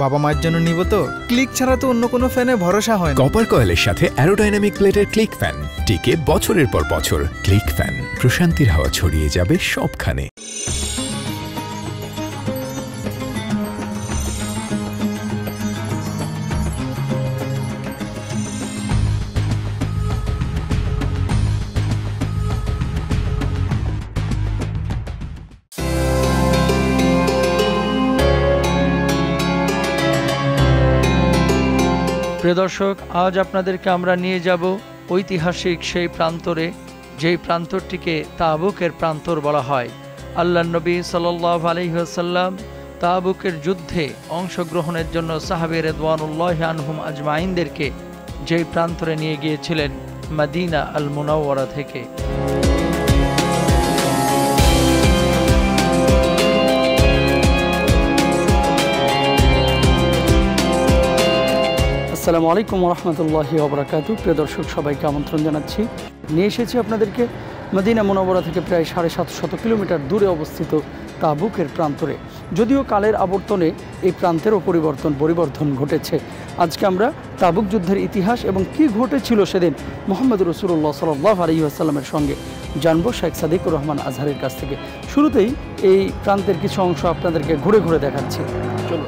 বাবা মায়ের জন্য নিব তো, ক্লিক ছাড়া তো অন্য কোনো ফ্যানে ভরসা হয় না। কপার কয়েলের সাথে অ্যারোডাইনামিক প্লেটের ক্লিক ফ্যান টিকে বছরের পর বছর। ক্লিক ফ্যান, প্রশান্তির হাওয়া ছড়িয়ে যাবে সবখানে। প্রিয় দর্শক, আজ আপনাদেরকে আমরা নিয়ে যাব ঐতিহাসিক সেই প্রান্তরে, যেই প্রান্তরটিকে তাবুকের প্রান্তর বলা হয়। আল্লাহর নবী সাল্লাল্লাহু আলাইহি ওয়াসাল্লাম তাবুকের যুদ্ধে অংশগ্রহণের জন্য সাহাবে রিদওয়ানুল্লাহি আনহুম আজমাইনদেরকে যেই প্রান্তরে নিয়ে গিয়েছিলেন মদিনা আল মুনাওয়ারা থেকে। আসসালামু আলাইকুম ওরহমতুল্লাহি ওবরাকাতু। প্রিয় দর্শক, সবাইকে আমন্ত্রণ জানাচ্ছি। নিয়ে এসেছি আপনাদেরকে মদিনা মুনাওয়ারা থেকে প্রায় 750 কিলোমিটার দূরে অবস্থিত তাবুকের প্রান্তরে। যদিও কালের আবর্তনে এই প্রান্তেরও পরিবর্তন ঘটেছে। আজকে আমরা তাবুক যুদ্ধের ইতিহাস এবং কি ঘটেছিল সেদিন মুহাম্মদ রাসূলুল্লাহ সাল্লাল্লাহু আলাইহি ওয়াসাল্লামের সঙ্গে জানবো শেখ সাদিকুর রহমান আজহারের কাছ থেকে। শুরুতেই এই প্রান্তের কিছু অংশ আপনাদেরকে ঘুরে ঘুরে দেখাচ্ছি। চলো।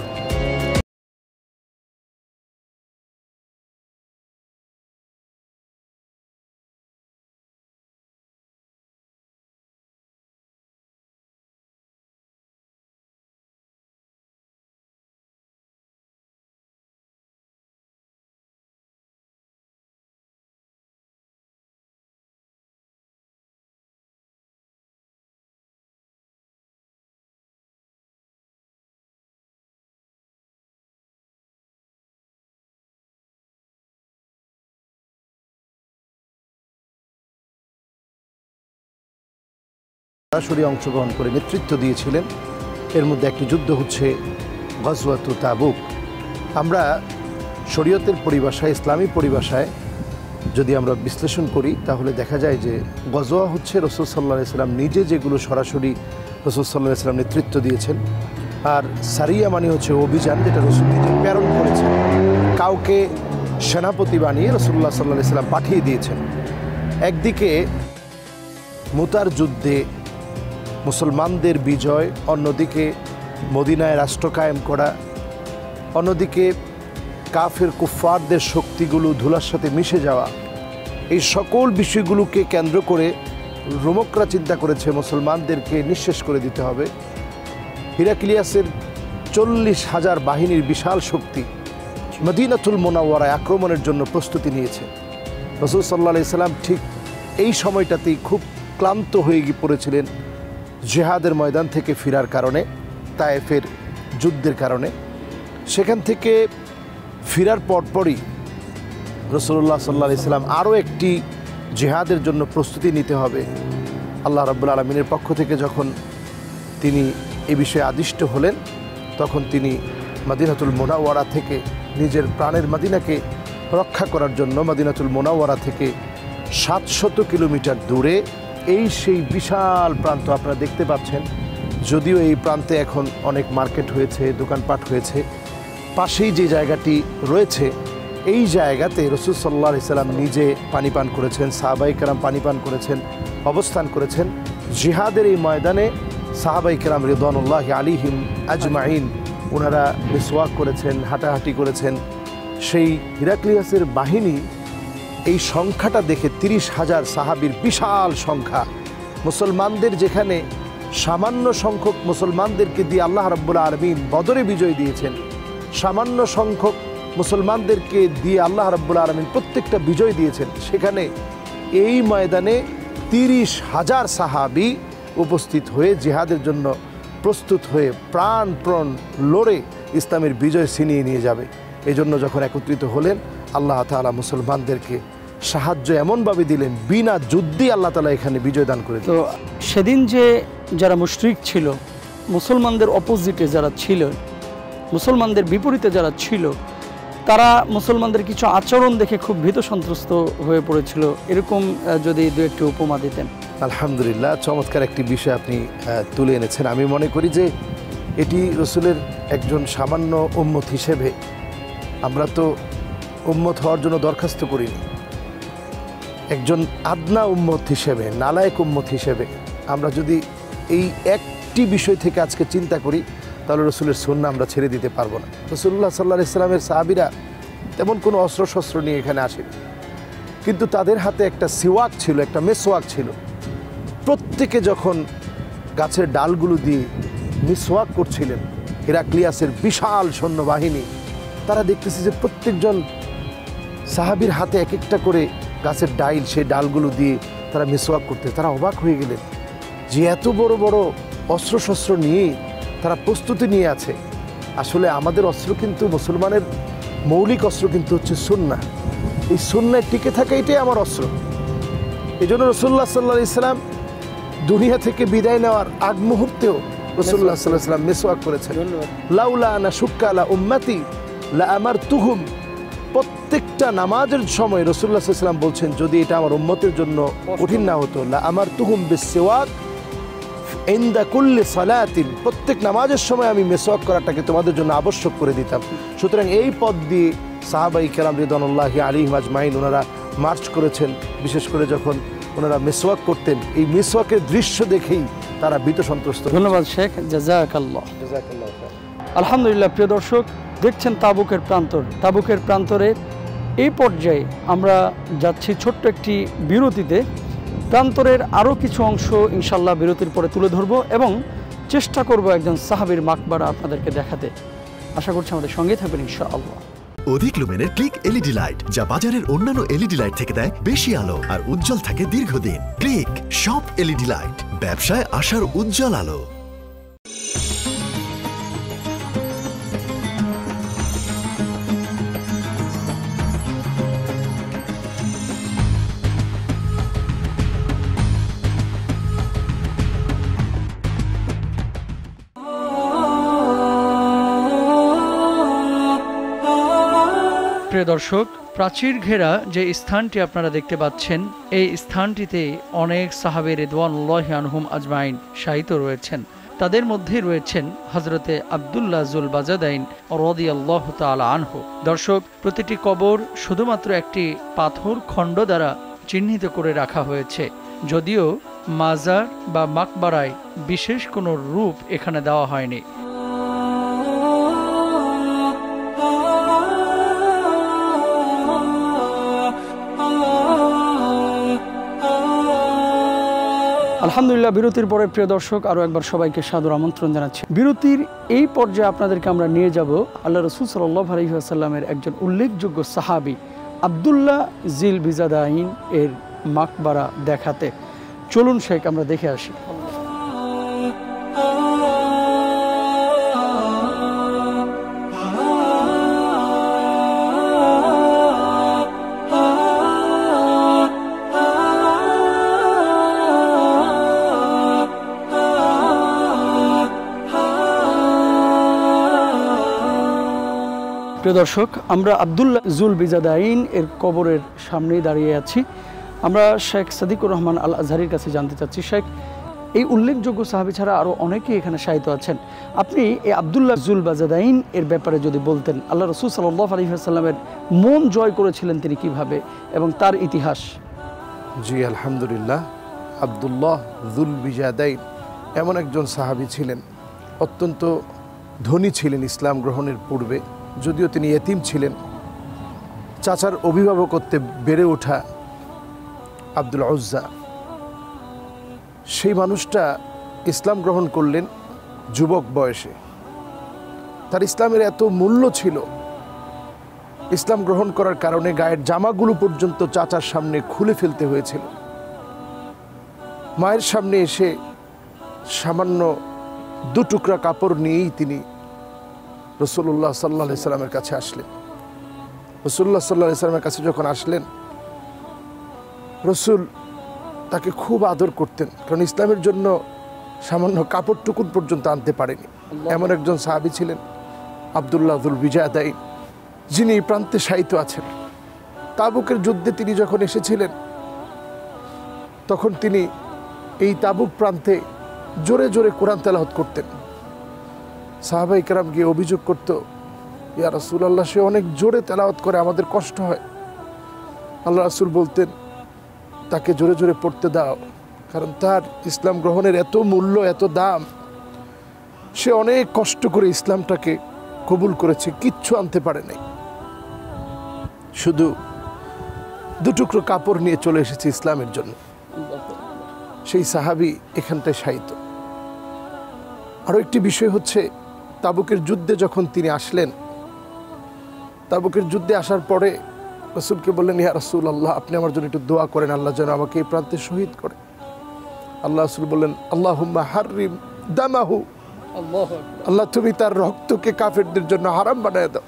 সরাসরি অংশগ্রহণ করে নেতৃত্ব দিয়েছিলেন। এর মধ্যে একটি যুদ্ধ হচ্ছে গজওয়াত তাবুক। আমরা শরীয়তের পরিভাষায়, ইসলামী পরিভাষায় যদি আমরা বিশ্লেষণ করি তাহলে দেখা যায় যে গজওয়া হচ্ছে রাসূল সাল্লাল্লাহু আলাইহি ওয়াসাল্লাম নিজে যেগুলো সরাসরি রাসূল সাল্লাল্লাহু আলাইহি ওয়াসাল্লাম নেতৃত্ব দিয়েছেন, আর সারিয়া মানে হচ্ছে অভিযান, যেটা রাসূল নিজে প্রেরণ করেছেন, কাউকে সেনাপতি বানিয়ে রাসূলুল্লাহ সাল্লাল্লাহু আলাইহি ওয়াসাল্লাম পাঠিয়ে দিয়েছেন। একদিকে মুতার যুদ্ধে মুসলমানদের বিজয়, অন্যদিকে মদিনায় রাষ্ট্র কায়েম করা, অন্যদিকে কাফের কুফফারদের শক্তিগুলো ধুলার সাথে মিশে যাওয়া, এই সকল বিষয়গুলোকে কেন্দ্র করে রোমকরা চিন্তা করেছে মুসলমানদেরকে নিঃশেষ করে দিতে হবে। হিরাক্লিয়াসের 40,000 বাহিনীর বিশাল শক্তি মদিনাতুল মুনাওয়ারায় আক্রমণের জন্য প্রস্তুতি নিয়েছে। রাসূল সাল্লাল্লাহু আলাইহি ওয়াসাল্লাম ঠিক এই সময়টাতেই খুব ক্লান্ত হয়ে পড়েছিলেন জিহাদের ময়দান থেকে ফেরার কারণে, তায়েফের যুদ্ধের কারণে। সেখান থেকে ফেরার পরপরই রাসূলুল্লাহ সাল্লাল্লাহু আলাইহি ওয়াসাল্লাম আরও একটি জিহাদের জন্য প্রস্তুতি নিতে হবে। আল্লাহ রাব্বুল আলামিনের পক্ষ থেকে যখন তিনি এ বিষয়ে আদিষ্ট হলেন, তখন তিনি মদিনাতুল মুনাওয়ারা থেকে নিজের প্রাণের মদিনাকে রক্ষা করার জন্য মদিনাতুল মুনাওয়ারা থেকে 700 কিলোমিটার দূরে এই সেই বিশাল প্রান্ত আপনারা দেখতে পাচ্ছেন। যদিও এই প্রান্তে এখন অনেক মার্কেট হয়েছে, দোকানপাট হয়েছে, পাশেই যে জায়গাটি রয়েছে এই জায়গাতে রাসূল সাল্লাল্লাহু আলাইহি ওয়াসাল্লাম নিজে পানি পান করেছেন, সাহাবায়ে কেরাম পানি পান করেছেন, অবস্থান করেছেন। জিহাদের এই ময়দানে সাহাবায়ে কেরাম রিদওয়ানুল্লাহি আলাইহিম আজমাইন ওনারা মিসওয়াক করেছেন, হাঁটাহাঁটি করেছেন। সেই হিরাক্লিয়াসের বাহিনী এই সংখ্যাটা দেখে 30,000 সাহাবীর বিশাল সংখ্যা, মুসলমানদের যেখানে সামান্য সংখ্যক মুসলমানদেরকে দিয়ে আল্লাহ রাব্বুল আলামিন বদরে বিজয় দিয়েছেন, সামান্য সংখ্যক মুসলমানদেরকে দিয়ে আল্লাহ রাব্বুল আলামিন প্রত্যেকটা বিজয় দিয়েছেন, সেখানে এই ময়দানে 30,000 সাহাবী উপস্থিত হয়ে জিহাদের জন্য প্রস্তুত হয়ে প্রাণপণ লড়ে ইসলামের বিজয় ছিনিয়ে নিয়ে যাবে। এই জন্য যখন একত্রিত হলেন, আল্লাহ তাআলা মুসলমানদেরকে সাহায্য এমনভাবে দিলেন, বিনা যুদ্ধে আল্লাহ তাআলা এখানে বিজয় দান করে। তো সেদিন যে যারা মুশরিক ছিল, মুসলমানদের অপোজিটে যারা ছিল, মুসলমানদের বিপরীতে যারা ছিল, তারা মুসলমানদের কিছু আচরণ দেখে খুব ভীত সন্ত্রস্ত হয়ে পড়েছিল। এরকম যদি দু একটি উপমা দিতেন। আলহামদুলিল্লাহ, চমৎকার একটি বিষয় আপনি তুলে এনেছেন। আমি মনে করি যে এটি রাসূলের একজন সামান্য উম্মত হিসেবে আমরা তো উম্মত হওয়ার জন্য দরখাস্ত করিনি, একজন আদনা উম্মত হিসেবে, নালায়েক উম্মত হিসেবে আমরা যদি এই একটি বিষয় থেকে আজকে চিন্তা করি, তাহলে রসুলের সুন্নাহ আমরা ছেড়ে দিতে পারবো না। রাসূলুল্লাহ সাল্লাল্লাহু আলাইহি সাল্লামের সাহাবীরা তেমন কোনো অস্ত্রশস্ত্র নিয়ে এখানে আসেনি, কিন্তু তাদের হাতে একটা সিওয়াক ছিল, একটা মেসওয়াক ছিল। প্রত্যেকে যখন গাছের ডালগুলো দিয়ে মিসওয়াক করছিলেন, হেরাক্লিয়াসের বিশাল সৈন্যবাহিনী, তারা দেখতেছে যে প্রত্যেকজন সাহাবীর হাতে এক একটা করে গাছের ডাইল, সেই ডালগুলো দিয়ে তারা মিসওয়াক করতে, তারা অবাক হয়ে গেলেন যে এত বড় বড় অস্ত্রশস্ত্র নিয়ে তারা প্রস্তুতি নিয়ে আছে। আসলে আমাদের অস্ত্র কিন্তু, মুসলমানের মৌলিক অস্ত্র কিন্তু হচ্ছে সুন্নাহ। এই সুন্নায় টিকে থাকা এটাই আমার অস্ত্র। এই জন্য রাসূলুল্লাহ সাল্লাল্লাহু আলাইহি সাল্লাম দুনিয়া থেকে বিদায় নেওয়ার আগ মুহূর্তেও রাসূলুল্লাহ সাল্লাল্লাহু আলাইহি সাল্লাম মিসওয়াক করেছেন। লাউলা আনা শুক্কা আলা উম্মতি লা আমারতুহুম। প্রত্যেকটা নামাজের সময় রাসূলুল্লাহ সাল্লাল্লাহু আলাইহি সাল্লাম বলছেন, যদি এটা আমার উম্মতের জন্য কঠিন না হতো, লা আমারতুহুম বিসওয়াক ইনদা কুল্লি সালাতিন, প্রত্যেক নামাজের সময় আমি মিসওয়াক করাটাকে তোমাদের জন্য আবশ্যক করে দিতাম। সুতরাং এই পথ দিয়ে সাহাবায়ে কেরাম রিদওয়ানুল্লাহি আলাইহিম আজমাইন ওনারা মার্চ করেছেন। বিশেষ করে যখন ওনারা মিসওয়াক করতেন, এই মিসওয়াকের দৃশ্য দেখেই তারা ভীত সন্ত্রস্ত। ধন্যবাদ শেখ, জাযাকাল্লাহ। আলহামদুলিল্লাহ। প্রিয় দর্শক, দেখছেন তাবুকের প্রান্তর। তাবুকের প্রান্তরে এই পর্যায়ে আমরা যাচ্ছি ছোট্ট একটি বিরতিতে। প্রান্তরের আরও কিছু অংশ ইনশাল্লাহ বিরতির পরে তুলে ধরব এবং চেষ্টা করব একজন সাহাবীর মাকবারা আপনাদেরকে দেখাতে। আশা করছি আমাদের সঙ্গে থাকবেন ইনশাআল্লাহ। অধিক লুমেনের ক্লিক এলইডি লাইট, যা বাজারের অন্যান্য এলইডি লাইট থেকে দেয় বেশি আলো আর উজ্জ্বল থাকে দীর্ঘদিন। ক্লিক সব এলইডি লাইট, ব্যবসায় আসার উজ্জ্বল আলো। প্রিয় দর্শক, প্রাচীর ঘেরা যে স্থানটি আপনারা দেখতে পাচ্ছেন, এই স্থানটিতে অনেক সাহাবে রিদওয়ানুল্লাহি আনহুম আজমাইন শায়িত রয়েছেন। তাদের মধ্যে রয়েছেন হযরতে আব্দুল্লাহ যুল বাজাদাইন রাদিয়াল্লাহু তাআলা আনহু। দর্শক, প্রতিটি কবর শুধুমাত্র একটি পাথর খণ্ড দ্বারা চিহ্নিত করে রাখা হয়েছে, যদিও মাজার বা মাকবারায় বিশেষ কোনো রূপ এখানে দেওয়া হয়নি। আলহামদুলিল্লাহ। বিরতির পরে প্রিয় দর্শক, আরও একবার সবাইকে সাদর আমন্ত্রণ জানাচ্ছি। বিরতির এই পর্যায়ে আপনাদেরকে আমরা নিয়ে যাব আল্লাহ রাসূল সাল্লাল্লাহু আলাইহি ওয়াসাল্লামের একজন উল্লেখযোগ্য সাহাবী আব্দুল্লাহ জিল বিজাদাইন এর মাকবারা দেখাতে। চলুন শেখ, আমরা দেখে আসি। প্রিয় দর্শক, আমরা আব্দুল্লাহ যুল বিজাদাইন এর কবরের সামনেই দাঁড়িয়ে আছি। আমরা শেখ সাদিকুর রহমান আল আজহারির কাছে জানতে চাচ্ছি, শেখ, এই উল্লেখযোগ্য সাহাবী ছাড়া আরও অনেকেই এখানে শায়িত আছেন। আপনি এই আব্দুল্লাহ যুল বাজাদাইন এর ব্যাপারে যদি বলতেন, আল্লাহ রাসূল সাল্লাল্লাহু আলাইহি ওয়াসাল্লামের মন জয় করেছিলেন তিনি কিভাবে এবং তার ইতিহাস। জি আলহামদুলিল্লাহ। আব্দুল্লাহ যুল বিজাদাইন এমন একজন সাহাবী ছিলেন, অত্যন্ত ধনী ছিলেন ইসলাম গ্রহণের পূর্বে। যদিও তিনি ইয়েতিম ছিলেন, চাচার অভিভাবকত্বে বেড়ে ওঠা আব্দুল উজ্জা, সেই মানুষটা ইসলাম গ্রহণ করলেন যুবক বয়সে। তার ইসলামের এত মূল্য ছিল, ইসলাম গ্রহণ করার কারণে গায়ের জামাগুলো পর্যন্ত চাচার সামনে খুলে ফেলতে হয়েছিল। মায়ের সামনে এসে সামান্য দু টুকরা কাপড় নিয়েই তিনি রাসূলুল্লাহ সাল্লাল্লাহু আলাইহি সাল্লামের কাছে আসলেন। রাসূলুল্লাহ সাল্লাল্লাহু আলাইহি সাল্লামের কাছে যখন আসলেন, রাসূল তাকে খুব আদর করতেন, কারণ ইসলামের জন্য সামান্য কাপড় টুকুন পর্যন্ত আনতে পারেনি। এমন একজন সাহাবী ছিলেন আব্দুল্লাহ যুল বিজাদাইন, যিনি এই প্রান্তে শায়িত আছেন। তাবুকের যুদ্ধে তিনি যখন এসেছিলেন, তখন তিনি এই তাবুক প্রান্তে জোরে জোরে কোরআন তেলাওয়াত করতেন। সাহাবাই কেরাম গিয়ে অভিযোগ করতো, ইয়া রাসূলুল্লাহ, সে অনেক জোরে তেলাওয়াত করে, আমাদের কষ্ট হয়। আল্লাহ রাসূল বলতেন, তাকে জোরে জোরে পড়তে দাও, কারণ তার ইসলাম গ্রহণের এত মূল্য, এত দাম, সে অনেক কষ্ট করে ইসলামটাকে কবুল করেছে, কিচ্ছু আনতে পারে নাই, শুধু দুটুকরো কাপড় নিয়ে চলে এসেছে ইসলামের জন্য। সেই সাহাবী এখানটায় শায়িত। আরও একটি বিষয় হচ্ছে, তাবুকের যুদ্ধে যখন তিনি আসলেন, তাবুকের যুদ্ধে আসার পরে রাসূলকে বললেন, ইয়া রাসূলুল্লাহ, আপনি আমার জন্য একটু দোয়া করেন, আল্লাহ যেন আমাকে এই প্রান্তে শহীদ করে। আল্লাহ রাসূল বললেন, আল্লাহুম্মা হাররিম দামাহু, আল্লাহ তুমি তার রক্তকে কাফেরদের জন্য হারাম বানায় দাও।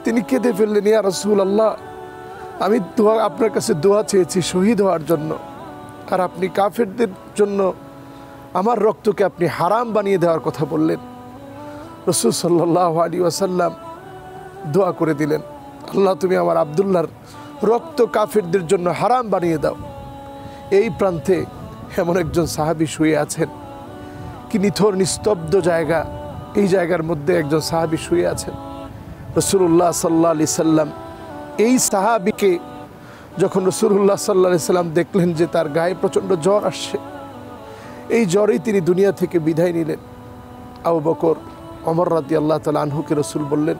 তিনি কেঁদে ফেললেন, ইয়া রাসূলুল্লাহ, আমি আপনার কাছে দোয়া চেয়েছি শহীদ হওয়ার জন্য, আর আপনি কাফেরদের জন্য আমার রক্তকে আপনি হারাম বানিয়ে দেওয়ার কথা বললেন। রাসূল সাল্লাল্লাহু আলাইহি ওয়াসাল্লাম দোয়া করে দিলেন, আল্লাহ তুমি আমার আব্দুল্লাহর রক্ত কাফেরদের জন্য হারাম বানিয়ে দাও। এই প্রান্তে এমন একজন সাহাবী শুয়ে আছেন, কি নিথর নিস্তব্ধ জায়গা, এই জায়গার মধ্যে একজন সাহাবী শুয়ে আছেন। রাসূলুল্লাহ সাল্লাল্লাহু আলাইহি সাল্লাম এই সাহাবীকে যখন রাসূলুল্লাহ সাল্লাল্লাহু আলাইহি সাল্লাম দেখলেন যে তার গায়ে প্রচণ্ড জ্বর আসছে, এই জ্বরেই তিনি দুনিয়া থেকে বিদায় নিলেন। আবু বকর, ওমর রাদিয়াল্লাহু তাআলা আনহুকে রাসূল বললেন,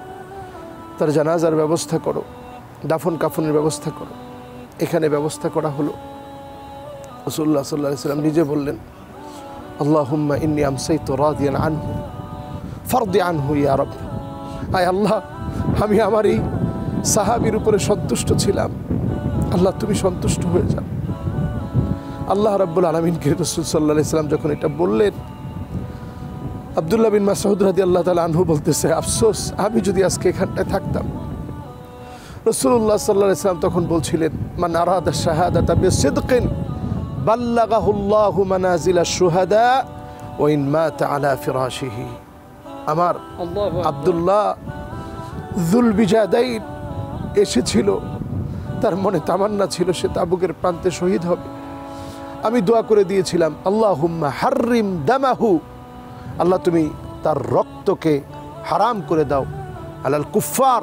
তার জানাজার ব্যবস্থা করো, দাফন কাফনের ব্যবস্থা করো। এখানে ব্যবস্থা করা হলো। রাসূলুল্লাহ সাল্লাল্লাহু আলাইহি সাল্লাম নিজে বললেন, আল্লাহুম্মা ইন্নী আমসাইতু রাদিয়ান আনহু ফারদি আনহু ইয়া রাব। আয় আল্লাহ, আমি আমার এই সাহাবীর উপরে সন্তুষ্ট ছিলাম, আল্লাহ তুমি সন্তুষ্ট হয়ে যাও। আল্লাহ রাব্বুল আলামিনকে রাসূল সাল্লাল্লাহু আলাইহি সাল্লাম যখন এটা বললেন, আব্দুল্লাহ বিন মাসউদ রাদিয়াল্লাহু তাআলা আনহু বলতেছে, আফসোস আমি যদি আজকে এখানটায় থাকতাম। রাসূলুল্লাহ সাল্লাল্লাহু আলাইহি সাল্লাম তখন বলছিলেন, মান আরাদা শাহাদাতা বিসিদকিন বাল্লাগাহুল্লাহু মানাজিলাশ শুহাদা ওয়া ইন মাতা আলা ফিরাশিহি। আমার আব্দুল্লাহ যুল বিজাদাইন এসেছিল, তার মনে তামান্না ছিল সে তাবুকের প্রান্তে শহীদ হবে। আমি দোয়া করে দিয়েছিলাম, আল্লাহুম্মা হাররিম দামাহু, আল্লাহ তুমি তার রক্তকে হারাম করে দাও, আলাল কুফার,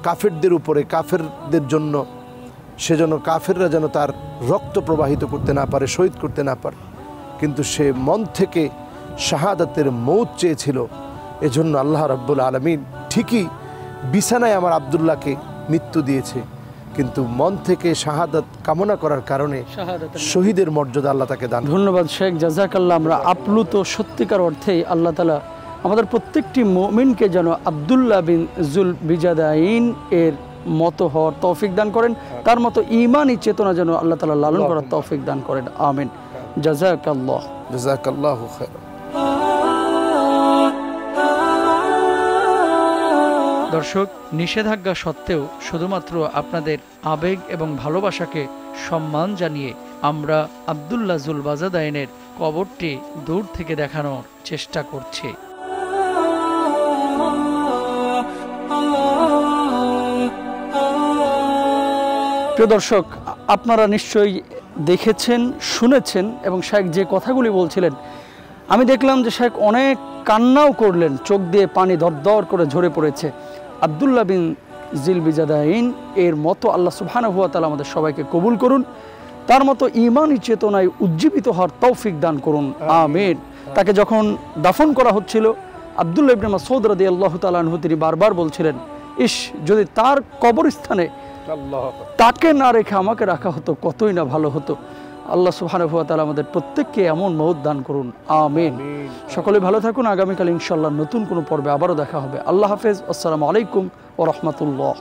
কাফেরদের উপরে, কাফেরদের জন্য, সেজন্য কাফেররা যেন তার রক্ত প্রবাহিত করতে না পারে, শহীদ করতে না পারে। কিন্তু সে মন থেকে শাহাদাতের মৌত চেয়েছিল, এজন্য আল্লাহ রাব্বুল আলামিন ঠিকই বিছানায় আমার আব্দুল্লাহকে মৃত্যু দিয়েছে, কিন্তু মন থেকে শাহাদাত কামনা করার কারণে শহীদের মর্যাদা আল্লাহ তাকে দান। ধন্যবাদ শেখ, জাযাকাল্লাহ। আমরা আপ্লুত, সত্যিকার অর্থেই আল্লাহ তাআলা আমাদের প্রত্যেকটি মুমিনকে যেন আব্দুল্লাহ বিন যুল বিজাদাইন এর মতো হওয়ার তৌফিক দান করেন, তার মতো ঈমানি চেতনা যেন আল্লাহ তাআলা লালন করার তৌফিক দান করেন। আমিন। জাযাকাল্লাহ। জাযাকাল্লাহু খায়রান। দর্শক, নিষেধাজ্ঞা সত্ত্বেও শুধুমাত্র আপনাদের আবেগ এবং ভালোবাসাকে সম্মান জানিয়ে আমরা আব্দুল্লাহ যুল বাজাদাইনের কবরটি দূর থেকে দেখানোর চেষ্টা করছি। প্রিয় দর্শক, আপনারা নিশ্চয়ই দেখেছেন, শুনেছেন, এবং শেখ যে কথাগুলি বলছিলেন, আমি দেখলাম যে শেখ অনেক কান্নাও করলেন, চোখ দিয়ে পানি দরদর করে ঝরে পড়েছে। আব্দুল্লাহ বিন যুল বিজাদাইন এর মতো আল্লাহ সুবহানাহু ওয়া তাআলা আমাদের সবাইকে কবুল করুন, তার মতো ঈমানি চেতনায় উজ্জীবিত হওয়ার তৌফিক দান করুন। আমিন। তাকে যখন দাফন করা হচ্ছিল, আব্দুল্লাহ ইবনে মাসউদ রাদিয়াল্লাহু তাআলা আনহু তিনি বারবার বলছিলেন, ইস, যদি তার কবরস্থানে তাকে না রেখে আমাকে রাখা হতো কতই না ভালো হতো। আল্লাহ সুবহানাহু ওয়া তাআলা আমাদের প্রত্যেককে এমন মওত দান করুন। আমিন। সকলে ভালো থাকুন। আগামীকাল ইনশাআল্লাহ নতুন কোনো পর্বে আবারও দেখা হবে। আল্লাহ হাফেজ। আসসালামু আলাইকুম ওয়া রাহমাতুল্লাহ।